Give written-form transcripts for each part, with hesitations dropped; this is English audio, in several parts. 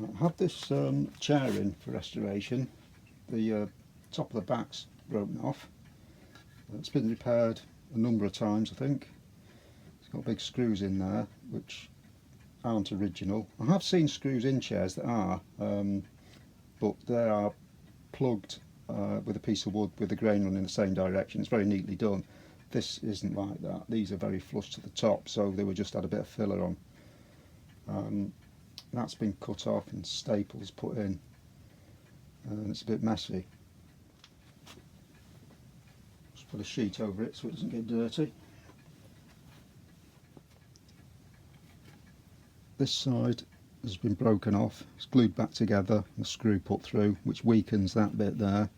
I have this chair in for restoration. The top of the back's broken off. It's been repaired a number of times, I think. It's got big screws in there which aren't original. I have seen screws in chairs that are, but they are plugged with a piece of wood with the grain running in the same direction. It's very neatly done. This isn't like that. These are very flush to the top, so they were just had a bit of filler on. That's been cut off and staples put in, and it's a bit messy. Just put a sheet over it so it doesn't get dirty. This side has been broken off, it's glued back together, and a screw put through which weakens that bit there.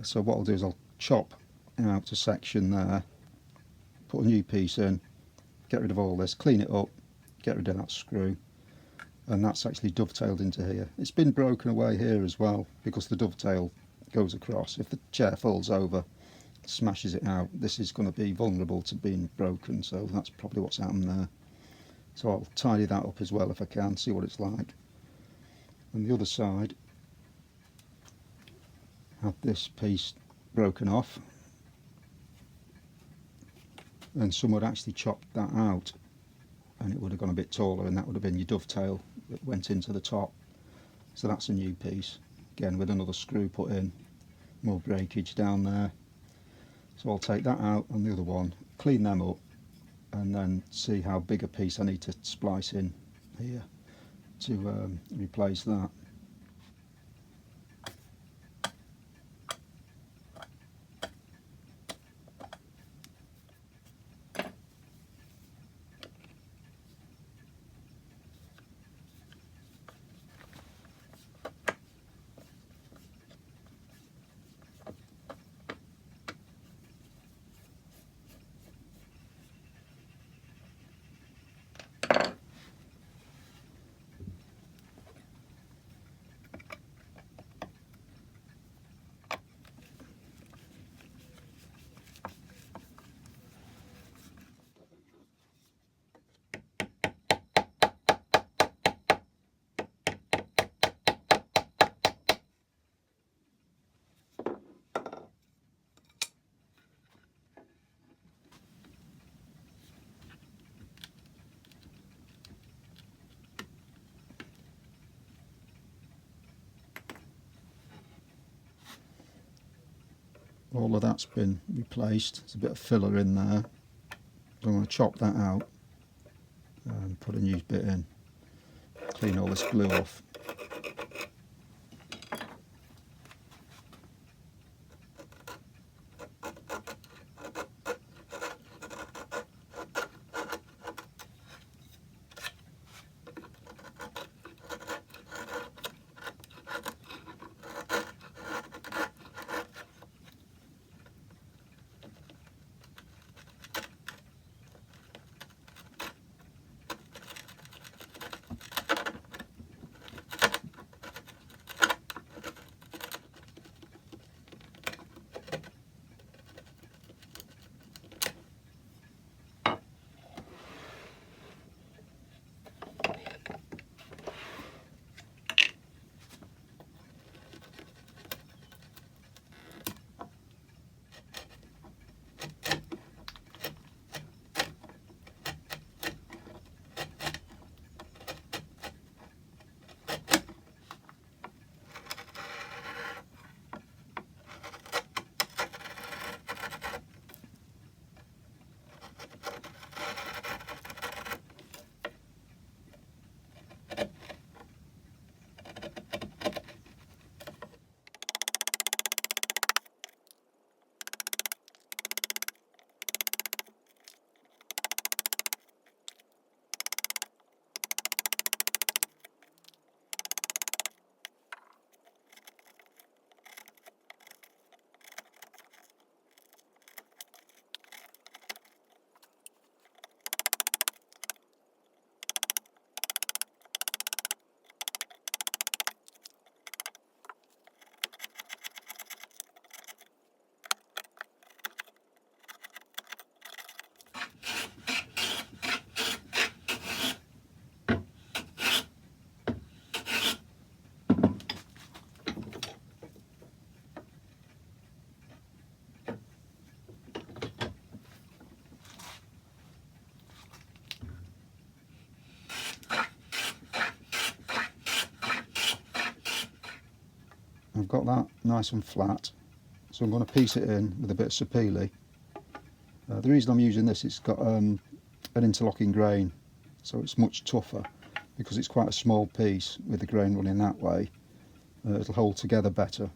So what I'll do is I'll chop out a section there, put a new piece in, get rid of all this, clean it up, get rid of that screw, and that's actually dovetailed into here. It's been broken away here as well because the dovetail goes across. If the chair falls over, smashes it out, this is going to be vulnerable to being broken, so that's probably what's happened there. So I'll tidy that up as well if I can, see what it's like. And the other side, have this piece broken off, and someone actually chopped that out and it would have gone a bit taller, and that would have been your dovetail that went into the top. So that's a new piece, again with another screw put in, more breakage down there. So I'll take that out and the other one, clean them up, and then see how big a piece I need to splice in here to replace that. All of that's been replaced. There's a bit of filler in there. I'm going to chop that out and put a new bit in. Clean all this glue off. I've got that nice and flat, so I'm going to piece it in with a bit of sapele. The reason I'm using this, it's got an interlocking grain, so it's much tougher because it's quite a small piece. With the grain running that way, it'll hold together better.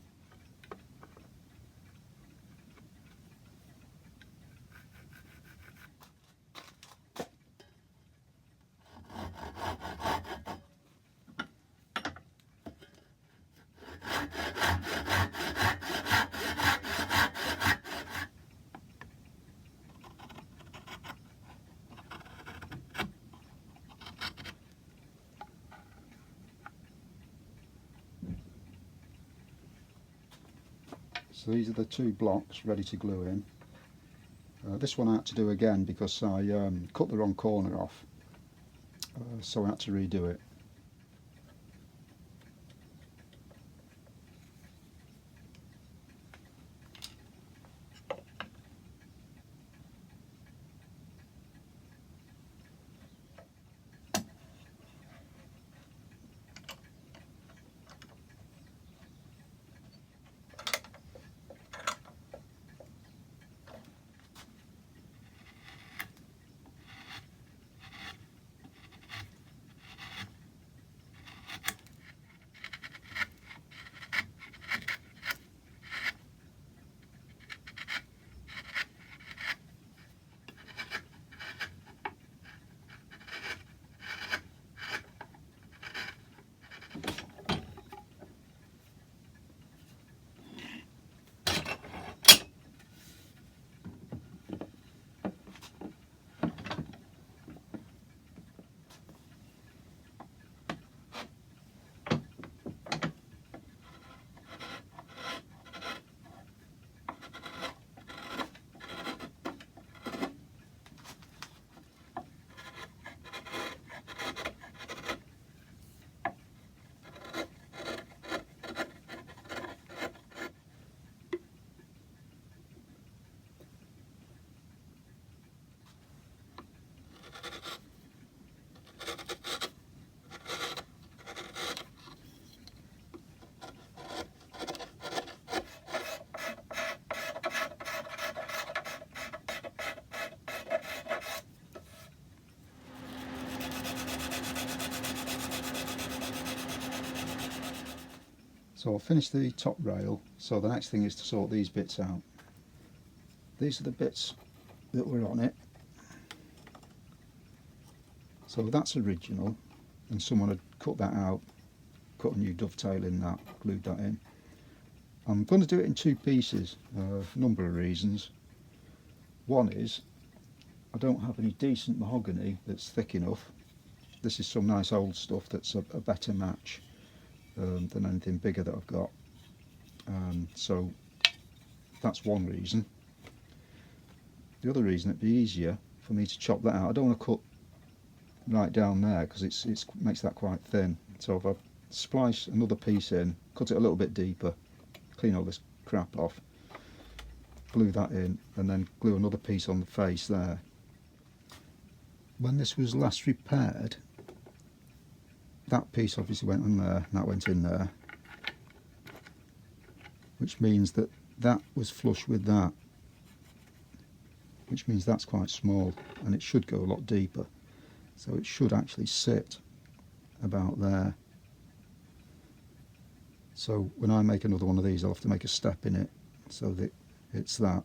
So these are the two blocks ready to glue in. This one I had to do again because I cut the wrong corner off, so I had to redo it. So I've finished the top rail, so the next thing is to sort these bits out. These are the bits that were on it. So that's original, and someone had cut that out, cut a new dovetail in that, glued that in. I'm going to do it in two pieces for a number of reasons. One is, I don't have any decent mahogany that's thick enough. This is some nice old stuff that's a better match than anything bigger that I've got. So that's one reason. The other reason, it'd be easier for me to chop that out. I don't want to cut right down there because it makes that quite thin. So if I splice another piece in, cut it a little bit deeper, clean all this crap off, glue that in, and then glue another piece on the face there. When this was last repaired, that piece obviously went in there, and that went in there, which means that that was flush with that, which means that's quite small, and it should go a lot deeper. So it should actually sit about there. So when I make another one of these, I'll have to make a step in it so that it's that.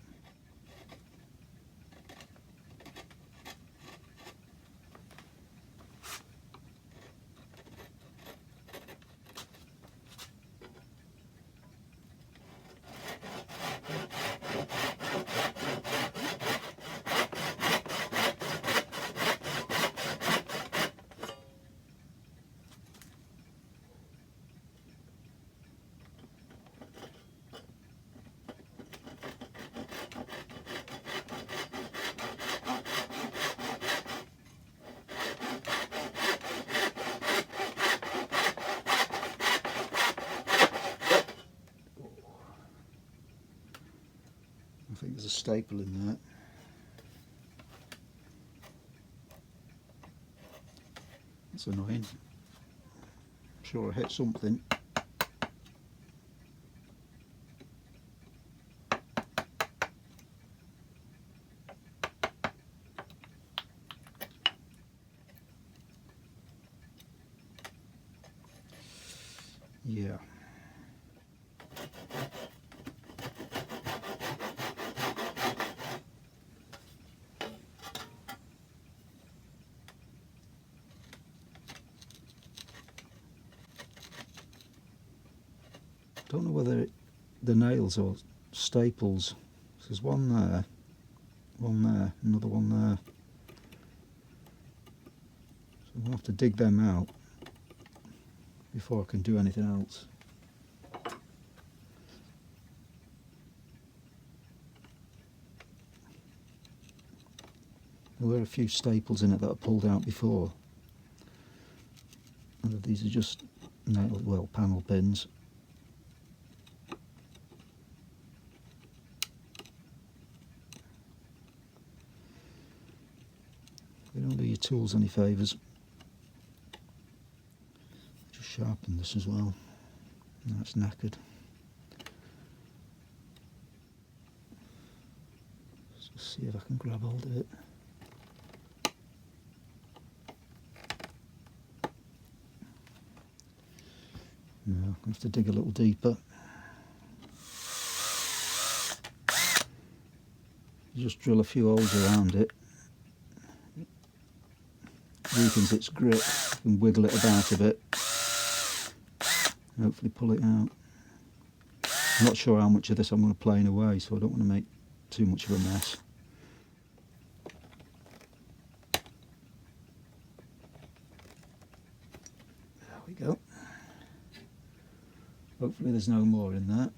I think there's a staple in there. That's annoying. I'm sure I hit something. Yeah. Don't know whether the nails or staples. There's one there, another one there. So I'll have to dig them out before I can do anything else. There were a few staples in it that I pulled out before. And these are just nail, well, panel pins. They don't do your tools any favours. Just sharpen this as well. Now it's knackered. Let's just see if I can grab hold of it. No, I'm going to have to dig a little deeper. Just drill a few holes around it. Weakens its grip and wiggle it about a bit. Hopefully pull it out. I'm not sure how much of this I'm going to plane away, so I don't want to make too much of a mess. There we go. Hopefully there's no more in there.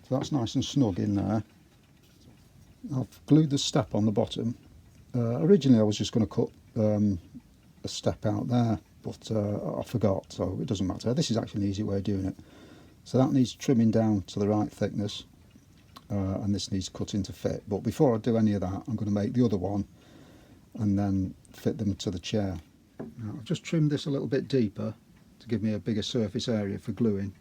So that's nice and snug in there. I've glued the step on the bottom. Originally I was just going to cut a step out there, but I forgot, so it doesn't matter. This is actually an easy way of doing it. So that needs trimming down to the right thickness. and this needs cutting to fit. But before I do any of that, I'm going to make the other one and then fit them to the chair. Now, I've just trimmed this a little bit deeper to give me a bigger surface area for gluing.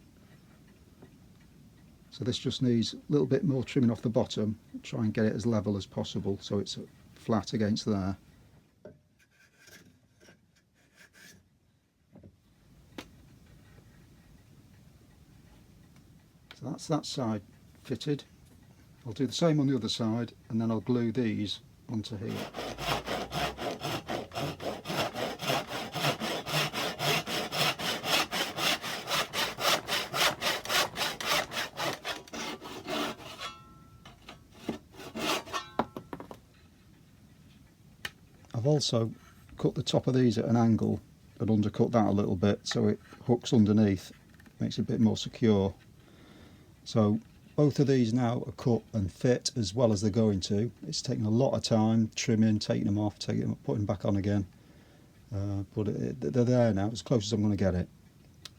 So this just needs a little bit more trimming off the bottom, try and get it as level as possible so it's flat against there. So that's that side fitted. I'll do the same on the other side and then I'll glue these onto here. I've also cut the top of these at an angle and undercut that a little bit so it hooks underneath, makes it a bit more secure. So both of these now are cut and fit as well as they're going to. It's taken a lot of time trimming, taking them off, putting them back on again. But they're there now, as close as I'm going to get it.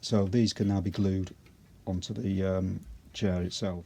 So these can now be glued onto the chair itself.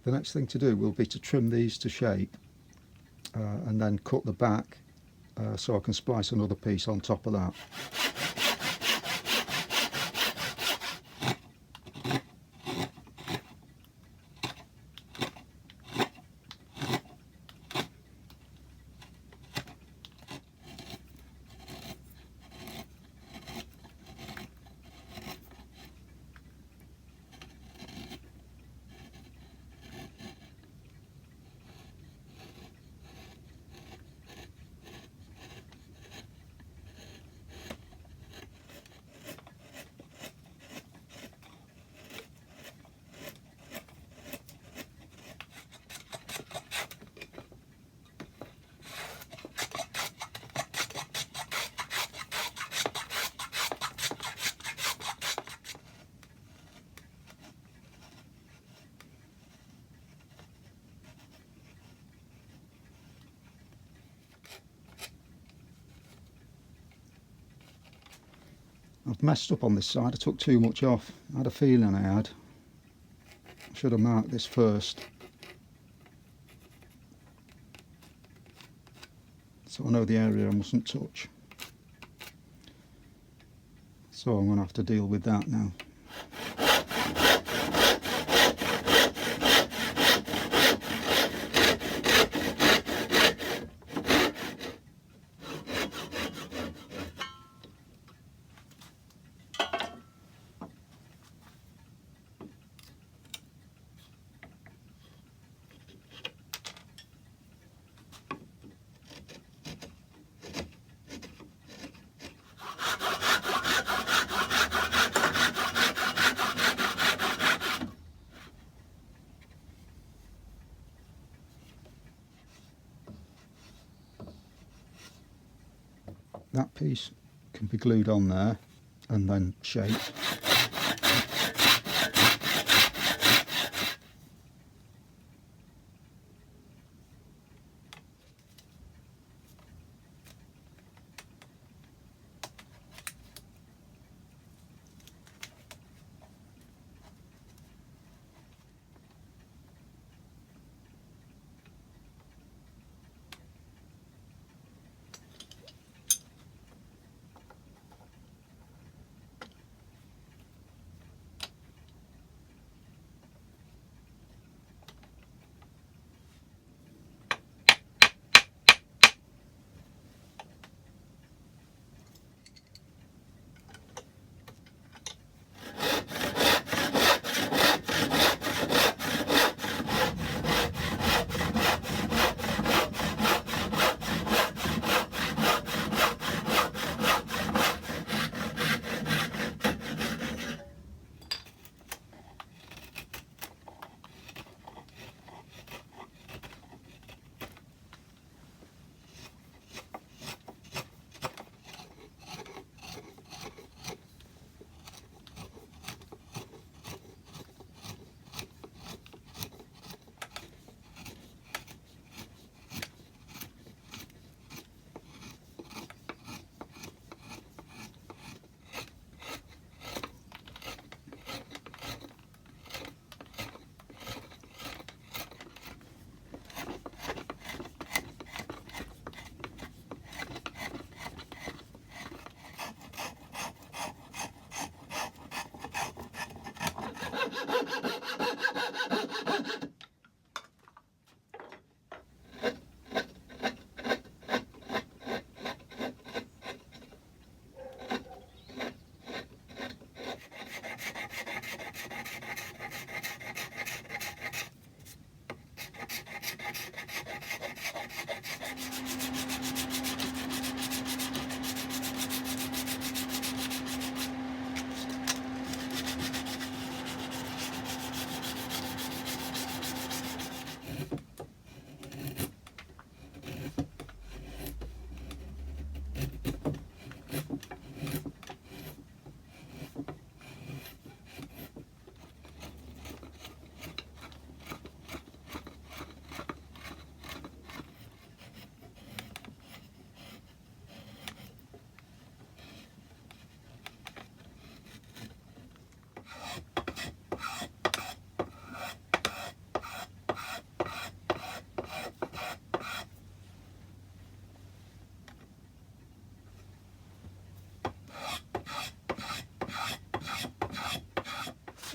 The next thing to do will be to trim these to shape and then cut the back so I can splice another piece on top of that. I've messed up on this side, I took too much off. I had a feeling I had. I should have marked this first. So I know the area I mustn't touch. So I'm going to have to deal with that now. That piece can be glued on there and then shaped.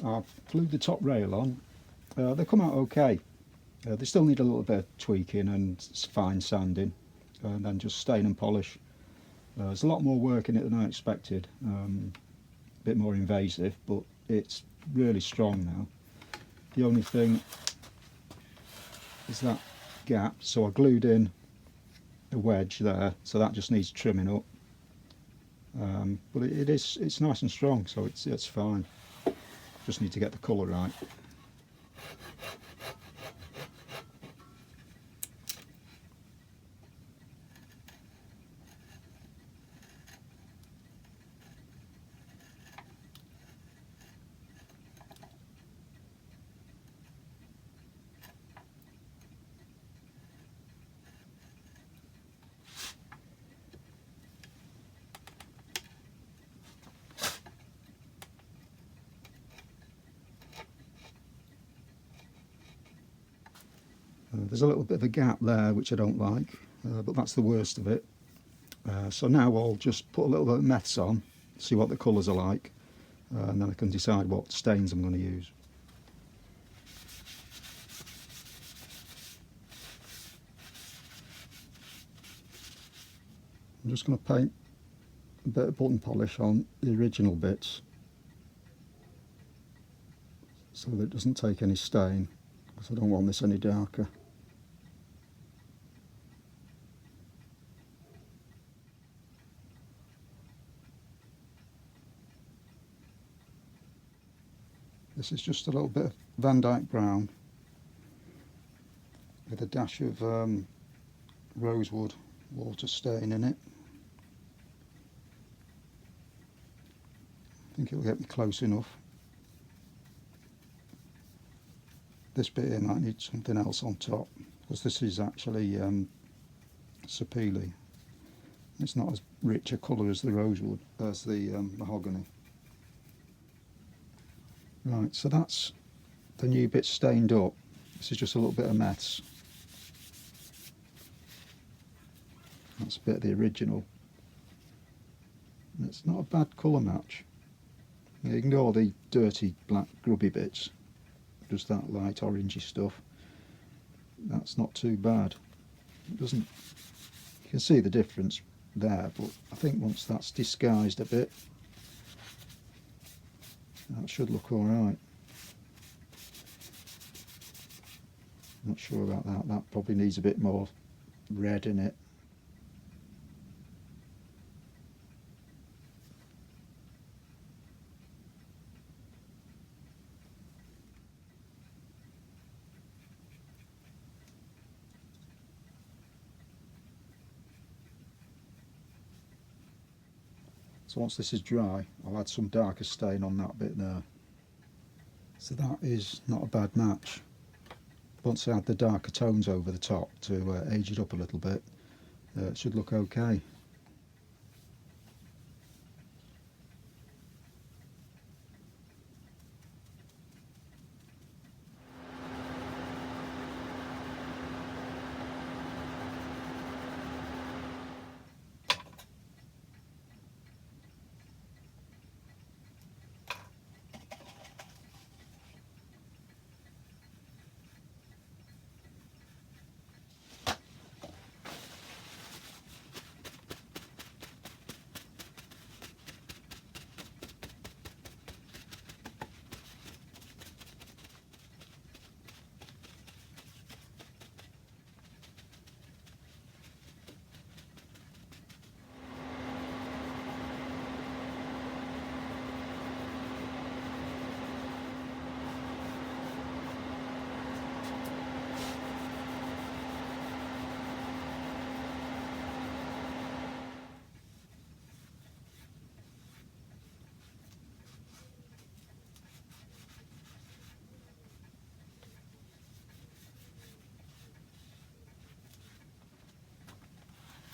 I've glued the top rail on. They come out okay. They still need a little bit of tweaking and fine sanding, and then just stain and polish. There's a lot more work in it than I expected. A bit more invasive, but it's really strong now. The only thing is that gap, so I glued in a wedge there, so that just needs trimming up. But it's nice and strong, so it's fine. Just need to get the colour right. There's a little bit of a gap there which I don't like, but that's the worst of it. So now I'll just put a little bit of meths on, see what the colours are like, and then I can decide what stains I'm going to use. I'm just going to paint a bit of button polish on the original bits so that it doesn't take any stain, because I don't want this any darker. This is just a little bit of Van Dyke brown with a dash of rosewood water stain in it. I think it'll get me close enough. This bit here might need something else on top, because this is actually sapele. It's not as rich a colour as the rosewood, as the mahogany. Right, so that's the new bit stained up. This is just a little bit of mess. That's a bit of the original. And it's not a bad colour match. Yeah, you can do all the dirty black grubby bits, just that light orangey stuff. That's not too bad. It doesn't. You can see the difference there, but I think once that's disguised a bit, that should look alright. Not sure about that. That probably needs a bit more red in it. So once this is dry, I'll add some darker stain on that bit there. So that is not a bad match. Once I add the darker tones over the top to age it up a little bit, it should look okay.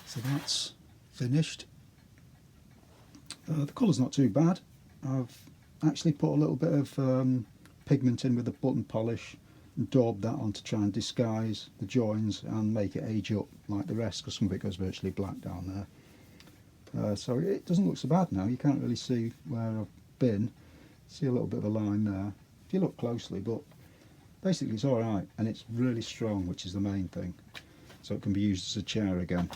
So that's finished. The colour's not too bad. I've actually put a little bit of pigment in with the button polish and daubed that on to try and disguise the joins and make it age up like the rest, because some of it goes virtually black down there. So it doesn't look so bad now. You can't really see where I've been. See a little bit of a line there if you look closely, but basically it's alright, and it's really strong, which is the main thing, so it can be used as a chair again.